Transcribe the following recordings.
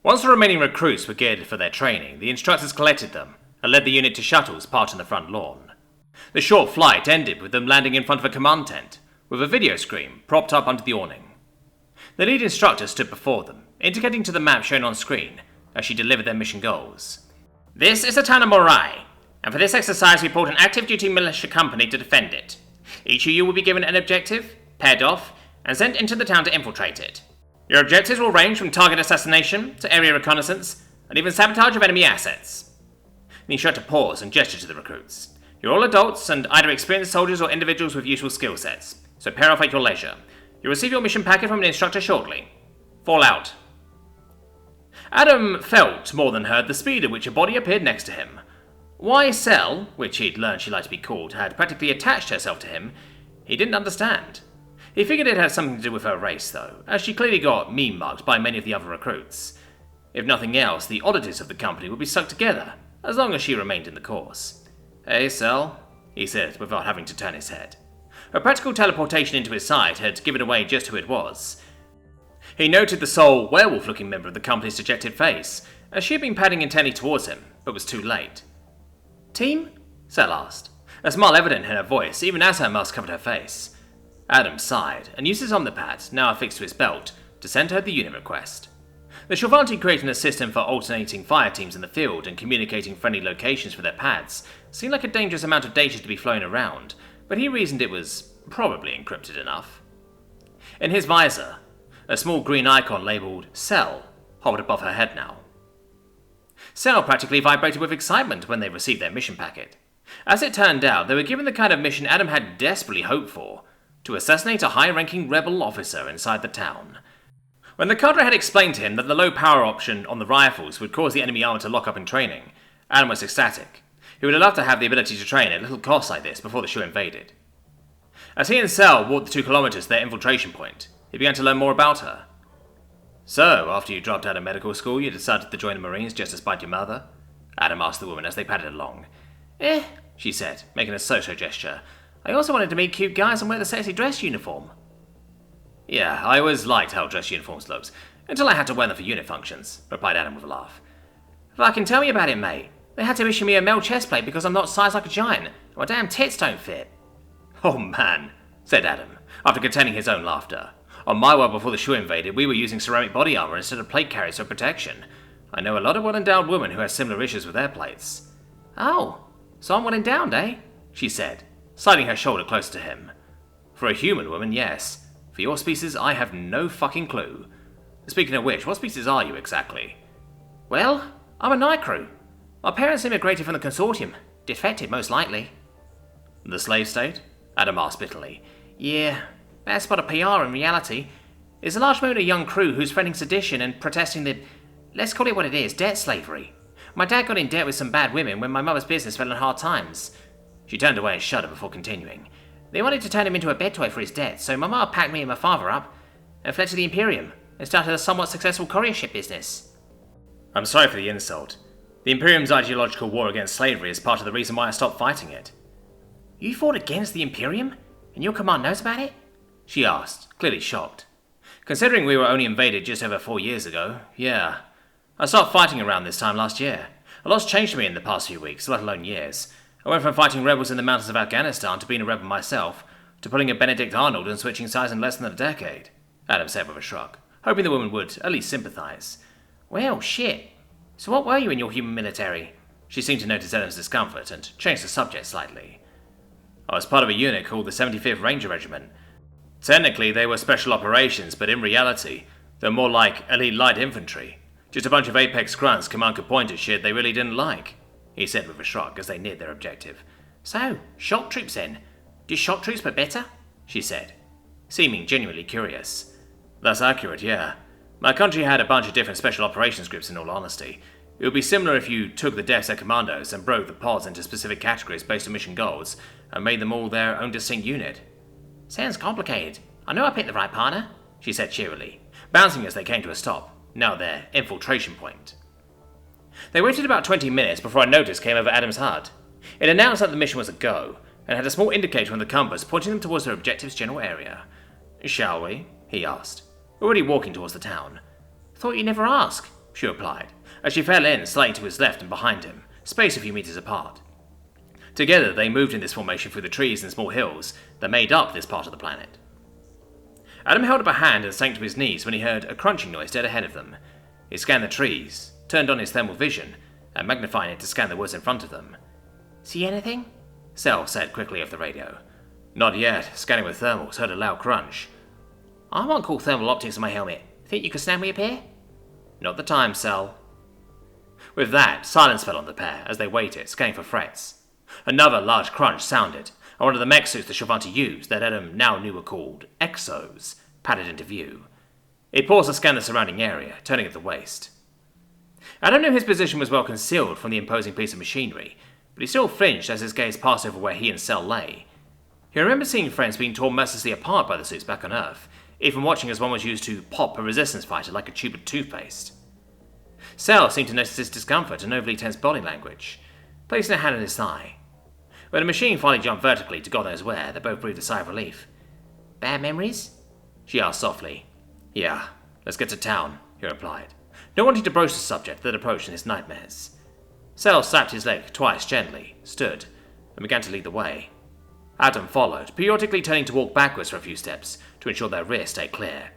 Once the remaining recruits were geared for their training, the instructors collected them and led the unit to shuttles parked on the front lawn. The short flight ended with them landing in front of a command tent, with a video screen propped up under the awning. The lead instructor stood before them, indicating to the map shown on screen as she delivered their mission goals. This is the town of Morai, and for this exercise we brought an active duty militia company to defend it. Each of you will be given an objective, paired off, and sent into the town to infiltrate it. Your objectives will range from target assassination to area reconnaissance, and even sabotage of enemy assets. The instructor paused and gestured to the recruits. You're all adults and either experienced soldiers or individuals with useful skill sets, so pair off at your leisure. You'll receive your mission packet from an instructor shortly. Fall out. Adam felt more than heard the speed at which a body appeared next to him. Why Cell, which he'd learned she liked to be called, had practically attached herself to him, he didn't understand. He figured it had something to do with her race, though, as she clearly got meme-mugged by many of the other recruits. If nothing else, the oddities of the company would be stuck together, as long as she remained in the course. Hey, Cell, he said, without having to turn his head. Her practical teleportation into his side had given away just who it was. He noted the sole werewolf-looking member of the company's dejected face, as she had been padding intently towards him, but was too late. Team? Cell asked, a smile evident in her voice, even as her mask covered her face. Adam sighed, and used his omnipad, now affixed to his belt, to send her the unit request. The Shorvanti creating a system for alternating fire teams in the field and communicating friendly locations for their pads seemed like a dangerous amount of data to be flown around, but he reasoned it was probably encrypted enough. In his visor, a small green icon labelled Cell hovered above her head now. Cell practically vibrated with excitement when they received their mission packet. As it turned out, they were given the kind of mission Adam had desperately hoped for, to assassinate a high-ranking rebel officer inside the town. When the cadre had explained to him that the low power option on the rifles would cause the enemy armor to lock up in training, Adam was ecstatic. He would have loved to have the ability to train at little cost like this before the show invaded. As he and Cell walked the 2 kilometers to their infiltration point, he began to learn more about her. So, after you dropped out of medical school, you decided to join the Marines just to spite your mother? Adam asked the woman as they padded along. She said, making a so-so gesture. I also wanted to meet cute guys and wear the sexy dress uniform. Yeah, I always liked how dress uniforms looked, until I had to wear them for unit functions, replied Adam with a laugh. Fucking tell me about it, mate. They had to issue me a male chest plate because I'm not sized like a giant, and my damn tits don't fit. Oh man, said Adam, after containing his own laughter. On my world before the Shu invaded, we were using ceramic body armor instead of plate carriers for protection. I know a lot of well-endowed women who have similar issues with their plates. Oh, so I'm well-endowed, eh? She said, sliding her shoulder closer to him. For a human woman, yes. For your species, I have no fucking clue. Speaking of which, what species are you exactly? Well, I'm a night crew. My parents immigrated from the consortium. Defected, most likely. The slave state? Adam asked bitterly. Yeah, that's but a PR in reality. There's a large amount of young crew who's spreading sedition and protesting the, let's call it what it is, debt slavery. My dad got in debt with some bad women when my mother's business fell in hard times. She turned away and shuddered before continuing. They wanted to turn him into a bed toy for his debt, so my mother packed me and my father up and fled to the Imperium and started a somewhat successful courier ship business. I'm sorry for the insult. The Imperium's ideological war against slavery is part of the reason why I stopped fighting it. You fought against the Imperium? And your command knows about it? She asked, clearly shocked. Considering we were only invaded just over 4 years ago, yeah. I stopped fighting around this time last year. A lot's changed for me in the past few weeks, let alone years. I went from fighting rebels in the mountains of Afghanistan to being a rebel myself, to pulling a Benedict Arnold and switching sides in less than a decade, Adam said with a shrug, hoping the woman would at least sympathize. Well, shit. So what were you in your human military? She seemed to notice Adam's discomfort and changed the subject slightly. I was part of a unit called the 75th Ranger Regiment. Technically, they were special operations, but in reality, they're more like elite light infantry. Just a bunch of apex grunts command could point at shit they really didn't like, he said with a shrug as they neared their objective. So, shock troops then? Do shock troops but better? She said, seeming genuinely curious. That's accurate, yeah. My country had a bunch of different special operations groups in all honesty. It would be similar if you took the DevSec commandos and broke the pods into specific categories based on mission goals and made them all their own distinct unit. Sounds complicated. I know I picked the right partner, she said cheerily, bouncing as they came to a stop, now their infiltration point. They waited about 20 minutes before a notice came over Adam's HUD. It announced that the mission was a go, and had a small indicator on the compass pointing them towards their objective's general area. Shall we? He asked, already walking towards the town. Thought you'd never ask, she replied, as she fell in slightly to his left and behind him, spaced a few meters apart. Together they moved in this formation through the trees and small hills that made up this part of the planet. Adam held up a hand and sank to his knees when he heard a crunching noise dead ahead of them. He scanned the trees, turned on his thermal vision, and magnifying it to scan the woods in front of them. "See anything?" Cell said quickly over the radio. "Not yet. Scanning with thermals. Heard a loud crunch." "I want cool thermal optics on my helmet. Think you could snap me a pair?" "Not the time, Cell." With that, silence fell on the pair as they waited, scanning for threats. Another large crunch sounded, and one of the mech suits the Shovanti used, that Adam now knew were called Exos, padded into view. It paused to scan the surrounding area, turning at the waist. Adam knew his position was well concealed from the imposing piece of machinery, but he still flinched as his gaze passed over where he and Cell lay. He remembered seeing friends being torn mercilessly apart by the suits back on Earth, even watching as one was used to pop a resistance fighter like a tube of toothpaste. Cell seemed to notice his discomfort and overly tense body language, placing a hand on his thigh. When the machine finally jumped vertically to God knows where, they both breathed a sigh of relief. "Bad memories?" she asked softly. "Yeah, let's get to town," he replied, not wanting to broach the subject that approached in his nightmares. Cell slapped his leg twice gently, stood, and began to lead the way. Adam followed, periodically turning to walk backwards for a few steps to ensure their rear stayed clear.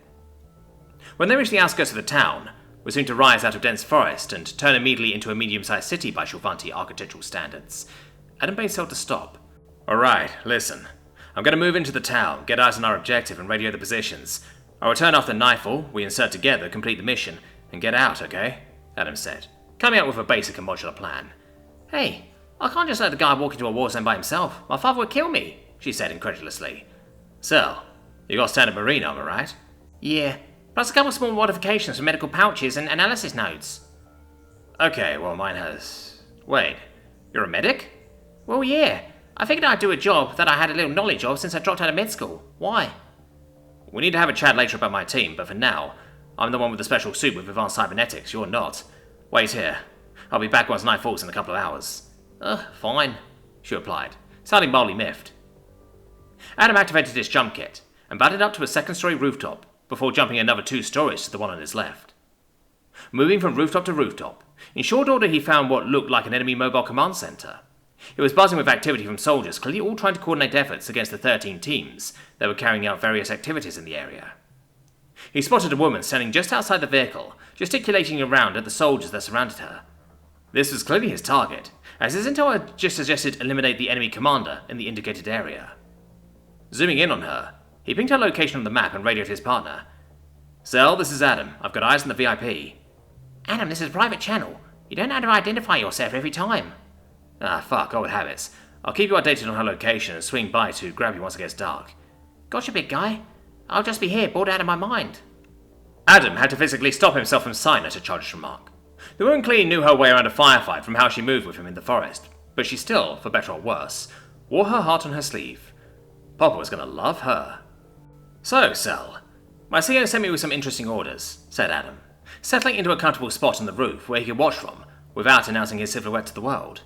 When they reached the outskirts of the town, was soon to rise out of dense forest and turn immediately into a medium-sized city by Shovanti architectural standards, Adam bade Cell to stop. "Alright, listen. I'm going to move into the town, get eyes on our objective and radio the positions. I'll return after nightfall, we insert together, complete the mission, and get out, okay?" Adam said, coming up with a basic and modular plan. "Hey, I can't just let the guy walk into a war zone by himself. My father would kill me," she said incredulously. "Cell, you got standard marine armor, right?" "Yeah, plus a couple small modifications for medical pouches and analysis nodes." "Okay, well mine has... Wait, you're a medic?" "Well, yeah. I figured I'd do a job that I had a little knowledge of since I dropped out of med school. Why?" "We need to have a chat later about my team, but for now, I'm the one with the special suit with advanced cybernetics, you're not. Wait here. I'll be back once night falls in a couple of hours." Fine," she replied, sounding mildly miffed. Adam activated his jump kit and batted up to a second-story rooftop before jumping another 2 stories to the one on his left. Moving from rooftop to rooftop, in short order he found what looked like an enemy mobile command center. It was buzzing with activity from soldiers, clearly all trying to coordinate efforts against the 13 teams that were carrying out various activities in the area. He spotted a woman standing just outside the vehicle, gesticulating around at the soldiers that surrounded her. This was clearly his target, as his intel had just suggested eliminate the enemy commander in the indicated area. Zooming in on her, he pinged her location on the map and radioed his partner. "Cell, this is Adam. I've got eyes on the VIP." "Adam, this is a private channel. You don't have to identify yourself every time." Fuck, old habits. I'll keep you updated on her location and swing by to grab you once it gets dark." "Gotcha, big guy. I'll just be here, bored out of my mind." Adam had to physically stop himself from sighing at her charged remark. The woman clearly knew her way around a firefight from how she moved with him in the forest, but she still, for better or worse, wore her heart on her sleeve. Papa was going to love her. "So, Cell, my CEO sent me with some interesting orders," said Adam, settling into a comfortable spot on the roof where he could watch from, without announcing his silhouette to the world.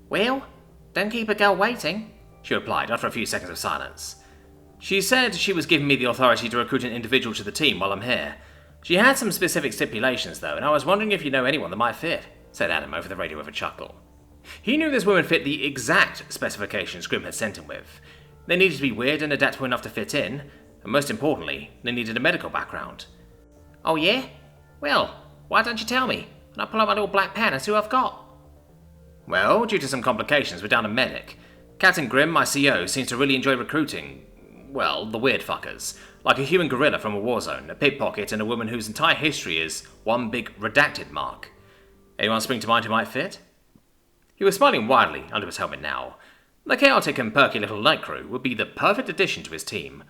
"Well, don't keep a girl waiting," she replied after a few seconds of silence. "She said she was giving me the authority to recruit an individual to the team while I'm here. She had some specific stipulations, though, and I was wondering if you know anyone that might fit," said Adam over the radio with a chuckle. He knew this woman fit the exact specifications Grim had sent him with. They needed to be weird and adaptable enough to fit in, and most importantly, they needed a medical background. "Oh yeah? Well, why don't you tell me, and I'll pull out my little black pen and see who I've got." "Well, due to some complications, we're down a medic. Captain Grimm, my CO, seems to really enjoy recruiting, well, the weird fuckers, like a human gorilla from a war zone, a pickpocket, and a woman whose entire history is one big redacted mark. Anyone spring to mind who might fit?" He was smiling widely under his helmet now. The chaotic and perky little night crew would be the perfect addition to his team.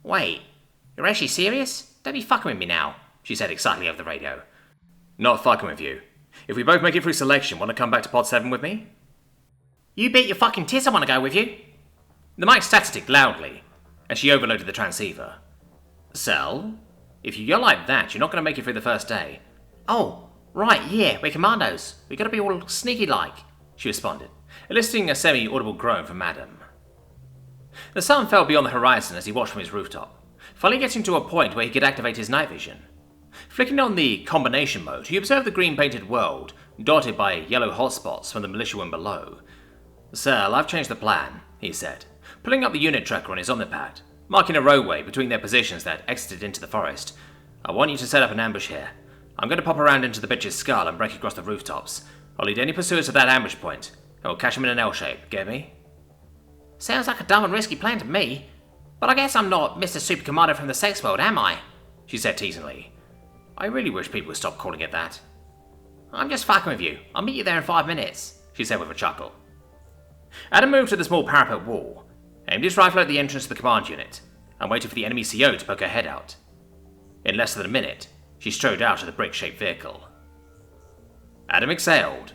"Wait, you're actually serious? Don't be fucking with me now," she said excitedly over the radio. "Not fucking with you. If we both make it through selection, want to come back to Pod 7 with me?" "You bet your fucking tits I want to go with you." The mic static loudly, and she overloaded the transceiver. "Cell, if you yell like that, you're not going to make it through the first day." "Oh, right, yeah, we're commandos. We got to be all sneaky-like," she responded, eliciting a semi-audible groan from Adam. The sun fell beyond the horizon as he watched from his rooftop, finally getting to a point where he could activate his night vision. Flicking on the combination mode, he observed the green-painted world, dotted by yellow hotspots from the militiamen below. "Sir, I've changed the plan," he said, pulling up the unit tracker on his omnipad, marking a roadway between their positions that exited into the forest. "I want you to set up an ambush here. I'm going to pop around into the bitch's skull and break across the rooftops. I'll lead any pursuers to that ambush point, and we'll catch them in an L shape, get me?" "Sounds like a dumb and risky plan to me, but I guess I'm not Mr. Super Commander from the sex world, am I?" she said teasingly. "I really wish people would stop calling it that." "I'm just fucking with you. I'll meet you there in 5 minutes," she said with a chuckle. Adam moved to the small parapet wall, aimed his rifle at the entrance to the command unit, and waited for the enemy CO to poke her head out. In less than a minute, she strode out of the brick-shaped vehicle. Adam exhaled,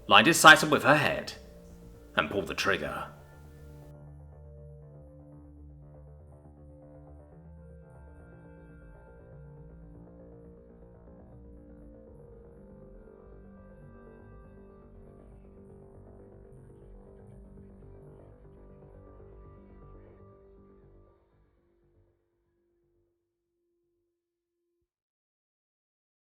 lined his sights up with her head, and pulled the trigger.